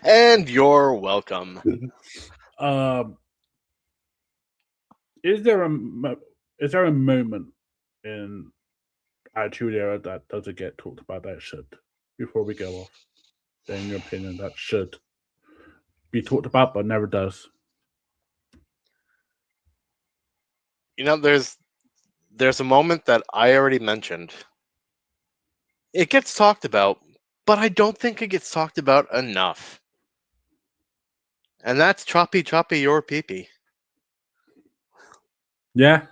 And you're welcome. um, is there a moment in Attitude Era that doesn't get talked about that should? Before we go off, in your opinion, that should be talked about but never does. You know, there's a moment that I already mentioned. It gets talked about, but I don't think it gets talked about enough. And that's choppy choppy your peepee. Yeah,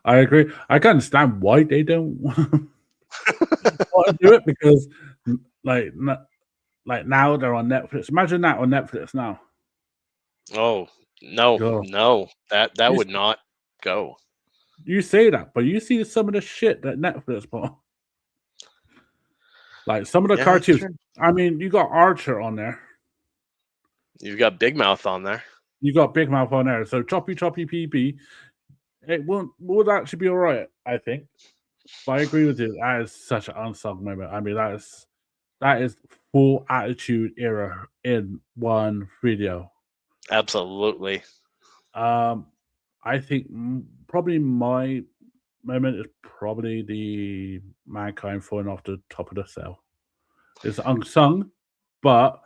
I agree. I can understand why they don't want to do it, because, like, like now they're on Netflix. Imagine that on Netflix now. Oh no, God. no, that You, would not go. you say that, but you see some of the shit that Netflix put on. Like some of the Yeah, that's cartoons. true. I mean, you got Archer on there. You've got Big Mouth on there. You got Big Mouth on there. So choppy PP, it would actually be all right, I think. But I agree with you. That is such an unsung moment. I mean, that is full Attitude Era in one video. Absolutely. I think probably my moment is probably the Mankind falling off the top of the cell. It's unsung, but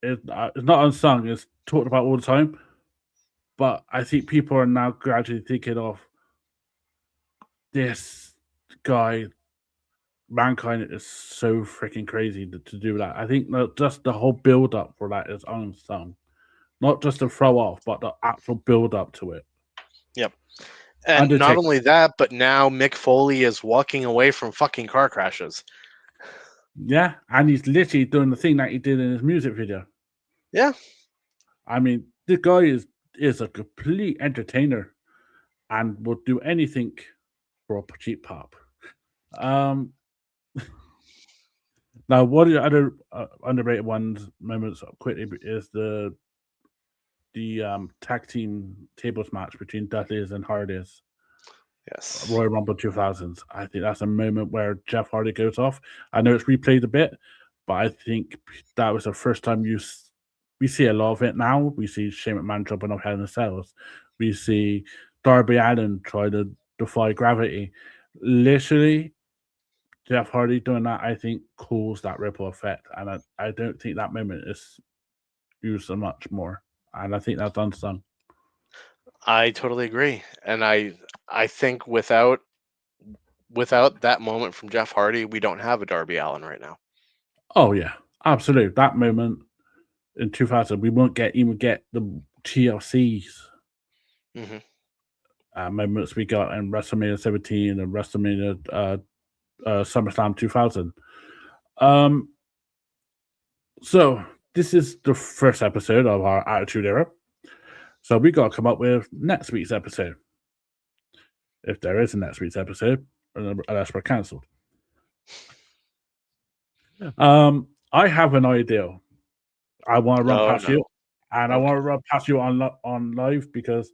it's not unsung. It's talked about all the time. But I think people are now gradually thinking of this guy. Mankind is so freaking crazy to do that. I think that just the whole build up for that is unsung, not just the throw off, but the actual build up to it. Yep. And not Undertaker. only that, but now Mick Foley is walking away from fucking car crashes. Yeah, and he's literally doing the thing that he did in his music video. Yeah. I mean, the guy is a complete entertainer and will do anything for a cheap pop. Now, what are the other underrated ones moments quickly is the tag team tables match between Dudley's and Hardy's. Yes. Royal Rumble 2000s. I think that's a moment where Jeff Hardy goes off. I know it's replayed a bit, but I think that was the first time we see a lot of it now. We see Shane McMahon jumping off Hell in the Cells. We see Darby Allin try to defy gravity. Literally, Jeff Hardy doing that, I think, caused that ripple effect, and I don't think that moment is used so much more, and I think that's unsung. I totally agree, and I think without that moment from Jeff Hardy, we don't have a Darby Allin right now. Oh yeah, absolutely. That moment in 2000, we won't even get the TLCs Hmm. moments we got in WrestleMania 17 and WrestleMania SummerSlam 2000. Um, so this is the first episode of our Attitude Era. So we got to come up with next week's episode, if there is a next week's episode, unless we're cancelled. I have an idea. I want to run No, past you, no. and I Okay. want to run past you on live because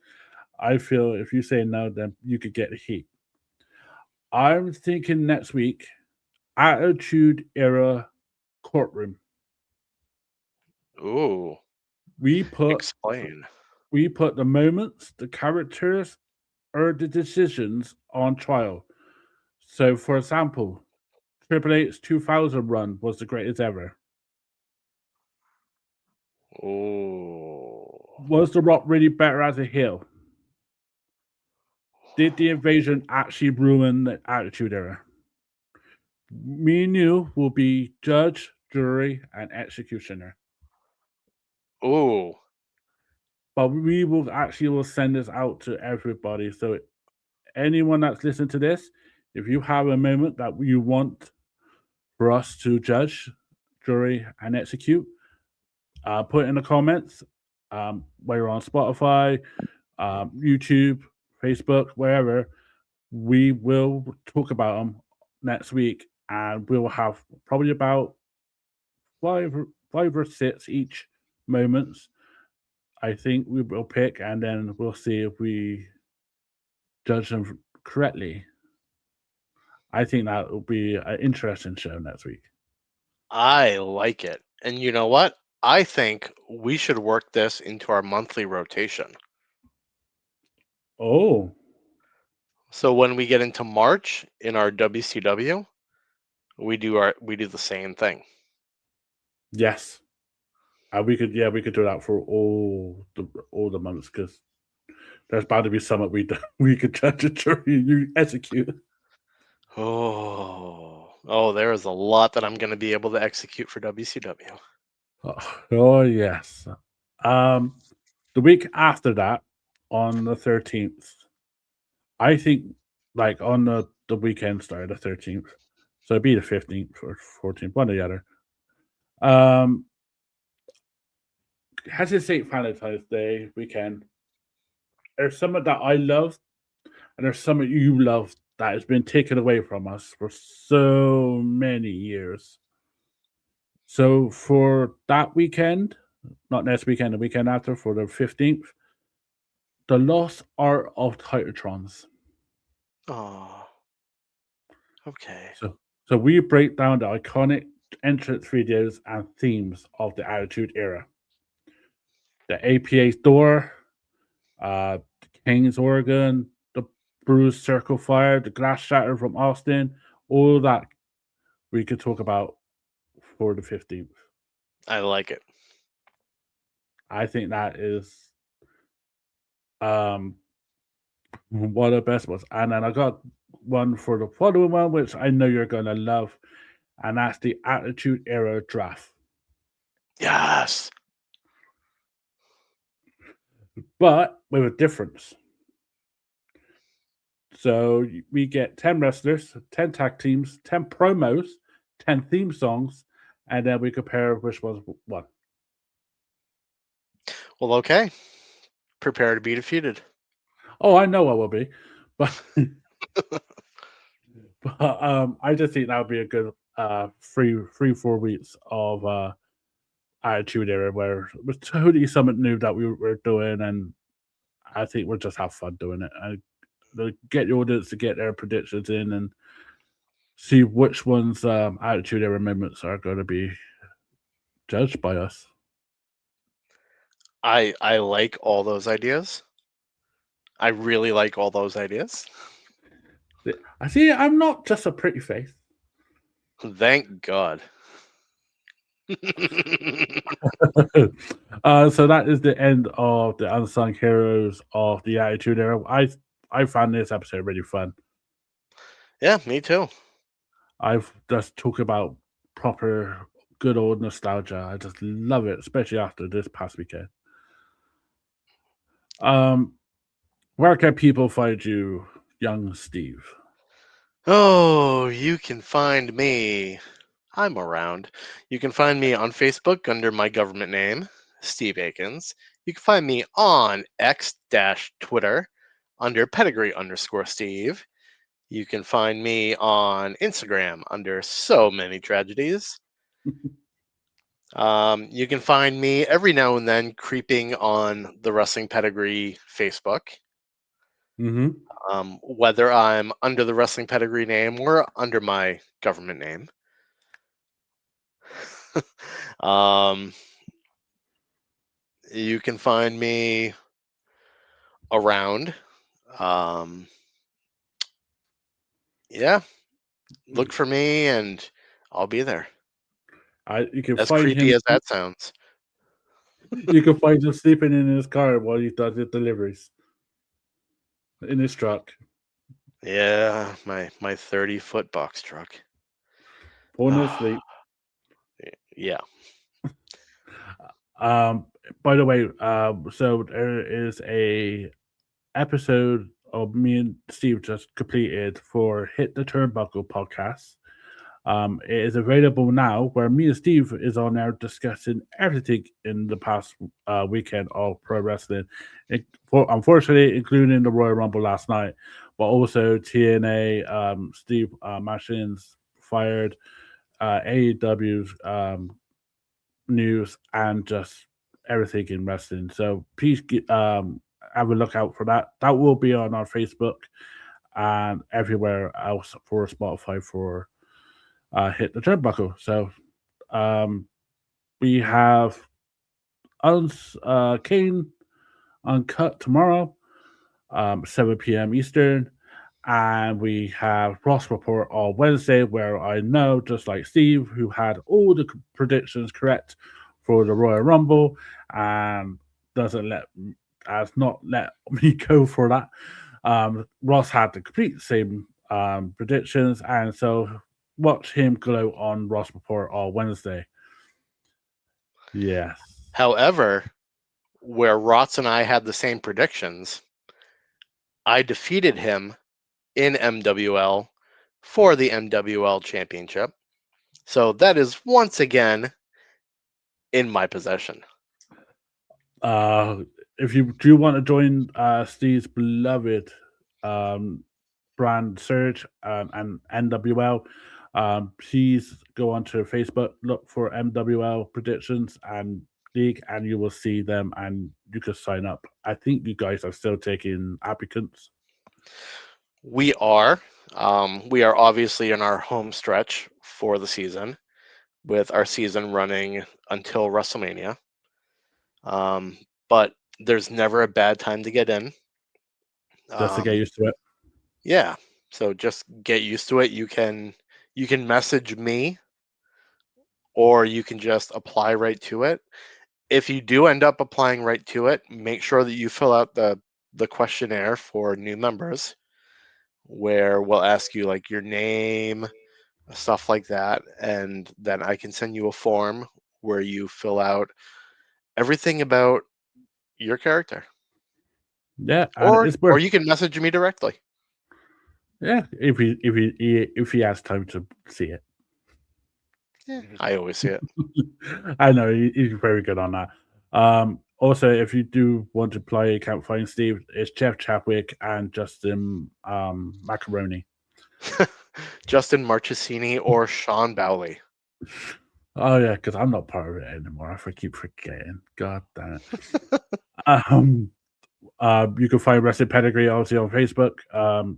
I feel if you say no, then you could get heat. I'm thinking next week, Attitude Era courtroom. Ooh, We put explain. we put the moments, the characters, or the decisions on trial. So, for example, Triple H's 2000 run was the greatest ever. Ooh. Was The Rock really better as a heel? Did the invasion actually ruin the Attitude Era? Me and you will be judge, jury, and executioner. Ooh. But we will send this out to everybody. So anyone that's listening to this, if you have a moment that you want for us to judge, jury, and execute, put it in the comments. Whether on Spotify, YouTube, Facebook, wherever, we will talk about them next week, and we will have probably about five or six each moments. I think we will pick, and then we'll see if we judge them correctly. I think that will be an interesting show next week. I like it. And you know what? I think we should work this into our monthly rotation. Oh, So when we get into March in our WCW, we do the same thing. yes. We could do that for all the months because there's bound to be some we we could judge a jury you execute. Oh, there is a lot that I'm going to be able to execute for WCW. Oh yes. Um, the week after that, on the 13th, I think like on the weekend started the 13th, so it'd be the 15th or 14th, one or the other. Um, has it St. Valentine's Day weekend? There's some that I love, and there's some you love that has been taken away from us for so many years. So for that weekend, not next weekend, the weekend after, for the 15th, the lost art of Titantrons. Oh, okay. So we break down the iconic entrance videos and themes of the Attitude Era. The APA's door, the King's Organ, the Bruised Circle Fire, the Glass Shatter from Austin, all that we could talk about for the 15th. I like it. I think that is um one of the best ones. And then I got one for the following one, which I know you're gonna love, and that's the Attitude Era draft. Yes. But with a difference. So we get 10 wrestlers, 10 tag teams, 10 promos, 10 theme songs, and then we compare which was what. Well, okay. Prepare to be defeated. Oh, I know I will be. But I just think that would be a good 4 weeks of Attitude Era where it was totally something new that we were doing, and I think we'll just have fun doing it. And get the audience to get their predictions in and see which ones Attitude Era moments are going to be judged by us. I like all those ideas. I really like all those ideas. I see. I'm not just a pretty face. Thank God. So that is the end of the Unsung Heroes of the Attitude Era. I found this episode really fun. Yeah, me too. I've just talked about proper good old nostalgia. I just love it, especially after this past weekend. Where can people find you, young Steve? Oh, you can find me. I'm around. You can find me on Facebook under my government name, Steve Akins. You can find me on X-Twitter under pedigree_Steve. You can find me on Instagram under so many tragedies. You can find me every now and then creeping on the Wrestling Pedigree Facebook. Mm-hmm. Whether I'm under the Wrestling Pedigree name or under my government name. um, you can find me around. Um, yeah, look for me and I'll be there. You can As find creepy him. as that sounds. You can find him sleeping in his car while he does his deliveries in his truck, Yeah, my 30-foot box truck. falling asleep. Yeah. Um, by the way, so there is a episode of me and Steve just completed for Hit the Turnbuckle podcast. It is available now, where me and Steve is on there discussing everything in the past weekend of pro wrestling. Unfortunately, including the Royal Rumble last night, but also TNA, Steve Machines fired, AEW's news, and just everything in wrestling. So please have a look out for that. That will be on our Facebook and everywhere else for Spotify for Hit the Turnbuckle. So we have Kane Uncut tomorrow, 7 p.m. Eastern. And we have Ross Report on Wednesday, where I know, just like Steve, who had all the predictions correct for the Royal Rumble, and has not let me go for that. Ross had the complete same predictions, and so watch him gloat on Ross Report on Wednesday. Yes. However, where Rots and I had the same predictions, I defeated him in MWL for the MWL championship. So that is once again in my possession. If you do want to join Steve's beloved brand Surge and NWL, please go onto Facebook, look for MWL predictions and league, and you will see them, and you can sign up. I think you guys are still taking applicants. We are. We are obviously in our home stretch for the season, with our season running until WrestleMania. But there's never a bad time to get in. Just to get used to it. Yeah. So just get used to it. You can message me, or you can just apply right to it. If you do end up applying right to it, make sure that you fill out the questionnaire for new members, where we'll ask you like your name, stuff like that, and then I can send you a form where you fill out everything about your character. Yeah, and it's Or worth. you can message me directly. Yeah, if he has time to see it. Yeah, I always see it. I know he's very good on that. Also, if you do want to play, you can't find Steve. It's Jeff Chapwick and Justin Macaroni. Justin Marchesini or Sean Bowley. Oh yeah, because I'm not part of it anymore. I keep forgetting. God damn it. You can find Wrestling Pedigree obviously on Facebook.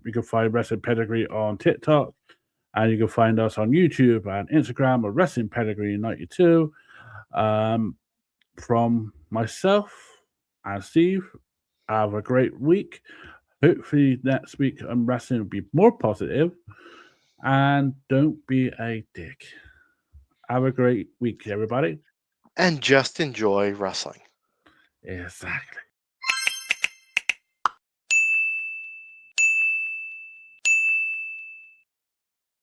You can find Wrestling Pedigree on TikTok, and you can find us on YouTube and Instagram at Wrestling Pedigree 92. From myself and Steve, have a great week. Hopefully next week wrestling will be more positive. And don't be a dick. Have a great week, everybody. And just enjoy wrestling. Exactly.